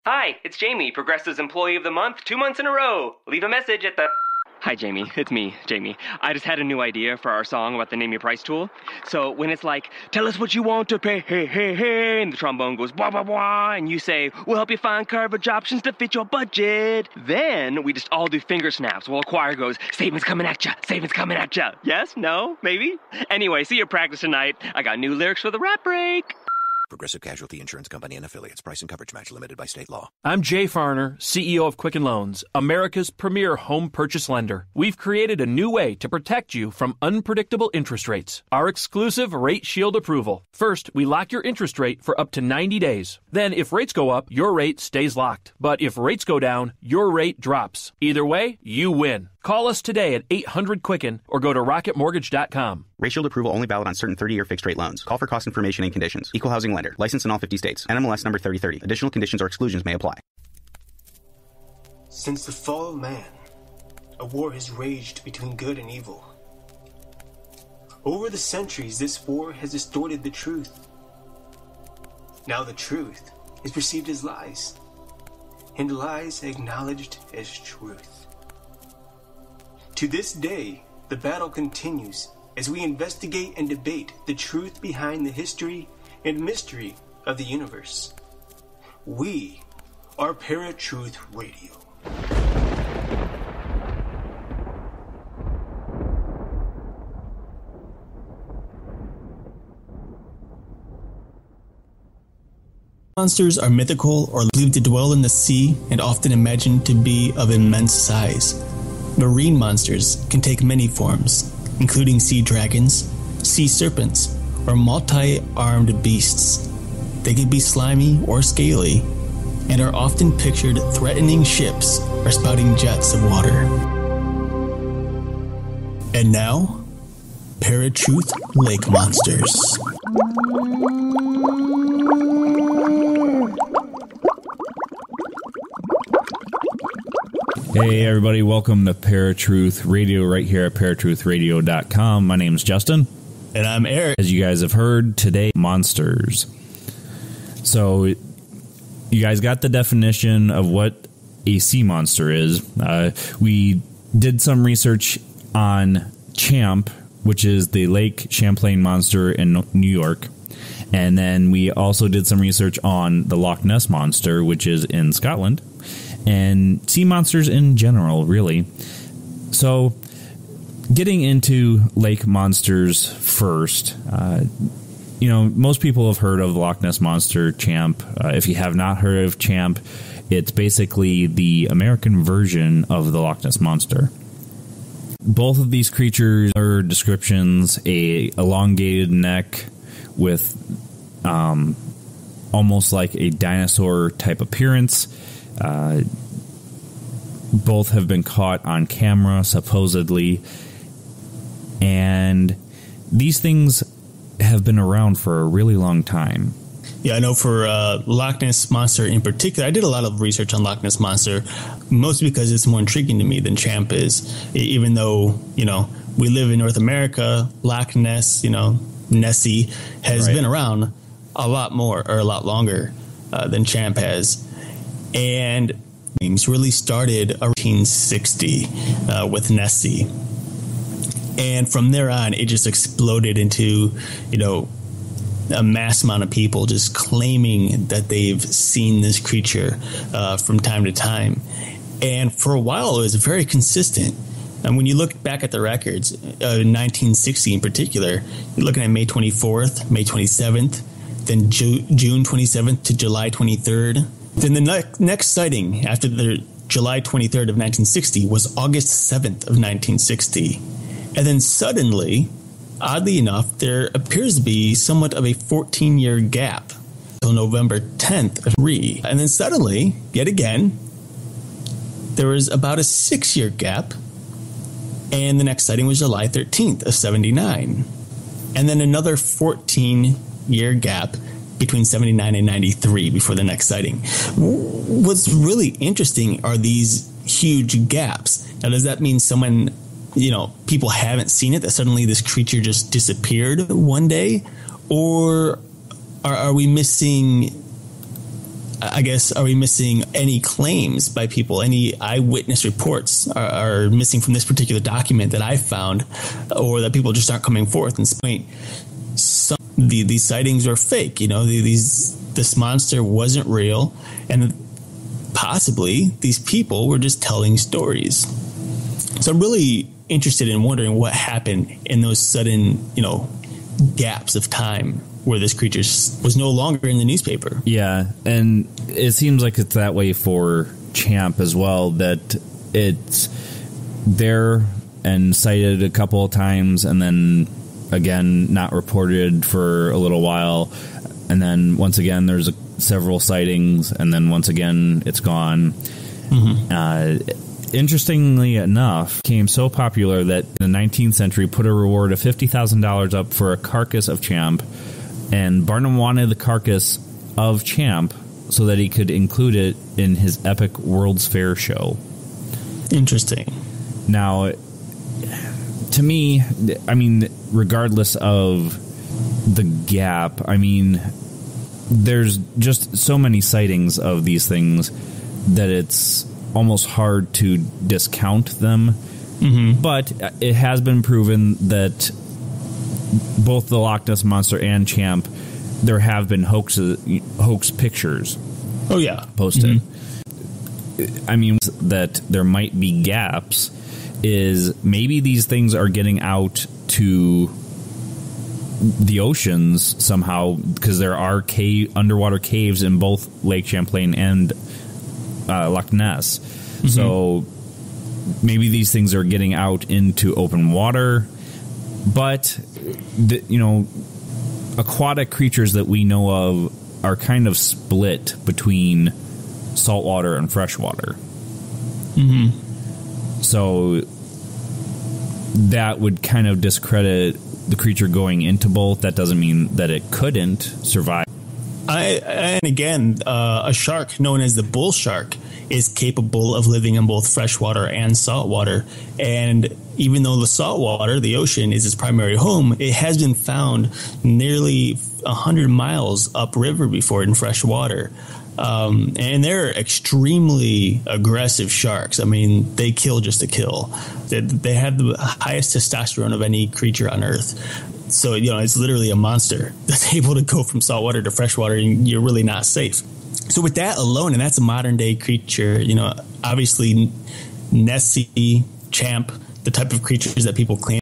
Hi, it's Jamie, Progressive's Employee of the Month, 2 months in a row. Leave a message at the... Hi, Jamie. It's me, Jamie. I just had a new idea for our song about the Name Your Price tool. So when it's like, tell us what you want to pay, hey, hey, hey, and the trombone goes, blah, blah, blah, and you say, we'll help you find coverage options to fit your budget. Then we just all do finger snaps while a choir goes, savings coming at ya, savings coming at ya. Yes? No? Maybe? Anyway, see you practice tonight. I got new lyrics for the rap break. Progressive Casualty Insurance Company and Affiliates. Price and coverage match limited by state law. I'm Jay Farner, CEO of Quicken Loans, America's premier home purchase lender. We've created a new way to protect you from unpredictable interest rates. Our exclusive Rate Shield approval. First, we lock your interest rate for up to 90 days. Then, if rates go up, your rate stays locked. But if rates go down, your rate drops. Either way, you win. Call us today at 800-QUICKEN or go to rocketmortgage.com. Rate Shield approval only valid on certain 30-year fixed-rate loans. Call for cost information and conditions. Equal housing lender. Licensed in all 50 states. NMLS number 3030. Additional conditions or exclusions may apply. Since the fall of man, a war has raged between good and evil. Over the centuries, this war has distorted the truth. Now the truth is perceived as lies, and lies acknowledged as truth. To this day, the battle continues as we investigate and debate the truth behind the history and mystery of the universe. We are Paratruth Radio. Monsters are mythical or believed to dwell in the sea and often imagined to be of immense size. Marine monsters can take many forms, including sea dragons, sea serpents, or multi-armed beasts. They can be slimy or scaly, and are often pictured threatening ships or spouting jets of water. And now, Paratruth Lake Monsters. Hey everybody, welcome to Paratruth Radio right here at paratruthradio.com. My name is Justin. And I'm Eric. As you guys have heard, today, monsters. So, you guys got the definition of what a sea monster is. We did some research on Champ, which is the Lake Champlain monster in New York. And then we also did some research on the Loch Ness monster, which is in Scotland. And sea monsters in general, really. So, getting into lake monsters first, most people have heard of the Loch Ness monster, Champ. If you have not heard of Champ, it's basically the American version of the Loch Ness monster. Both of these creatures are descriptions: a elongated neck with almost like a dinosaur type appearance. Both have been caught on camera, supposedly, and these things have been around for a really long time. Yeah, I know for Loch Ness Monster in particular, I did a lot of research on Loch Ness Monster, mostly because it's more intriguing to me than Champ is. Even though, we live in North America, Loch Ness, Nessie, has been around a lot more, or a lot longer than Champ has. And games really started in 1960 with Nessie. And from there on, it just exploded into, a mass amount of people just claiming that they've seen this creature from time to time. And for a while, it was very consistent. And when you look back at the records, in 1960 in particular, you're looking at May 24th, May 27th, then June 27th to July 23rd. Then the next sighting after the July 23rd of 1960 was August 7th of 1960. And then suddenly, oddly enough, there appears to be somewhat of a 14-year gap until November 10th of 3. And then suddenly, yet again, there was about a 6-year gap. And the next sighting was July 13th of 79. And then another 14-year gap between 79 and 93 before the next sighting. What's really interesting are these huge gaps. Now, does that mean someone, people haven't seen it, that suddenly this creature just disappeared one day? Or are we missing, I guess, are we missing any claims by people? Any eyewitness reports are missing from this particular document that I found, or that people just aren't coming forth and saying these sightings are fake? This monster wasn't real, and possibly these people were just telling stories. So I'm really interested in wondering what happened in those sudden, gaps of time where this creature was no longer in the newspaper. Yeah, and it seems like it's that way for Champ as well, that it's there and cited a couple of times, and then again not reported for a little while, and then once again there's several sightings, and then once again it's gone. Interestingly enough, became so popular that in the 19th century put a reward of $50,000 up for a carcass of Champ, and Barnum wanted the carcass of Champ so that he could include it in his epic World's Fair show. Interesting. Now, to me, regardless of the gap, there's just so many sightings of these things that it's almost hard to discount them. But it has been proven that both the Loch Ness Monster and Champ, there have been hoax pictures. Oh yeah, posted. That there might be gaps is maybe these things are getting out to the oceans somehow, because there are underwater caves in both Lake Champlain and Loch Ness. So maybe these things are getting out into open water, but aquatic creatures that we know of are kind of split between saltwater and freshwater. So that would kind of discredit the creature going into both. That doesn't mean that it couldn't survive. And again, a shark known as the bull shark is capable of living in both freshwater and saltwater. And even though the saltwater, the ocean, is its primary home, it has been found nearly 100 miles upriver before in freshwater. And they're extremely aggressive sharks. They kill just to kill. They have the highest testosterone of any creature on Earth. So, it's literally a monster that's able to go from saltwater to freshwater, and you're really not safe. So with that alone, and that's a modern day creature, obviously Nessie, Champ, the type of creatures that people claim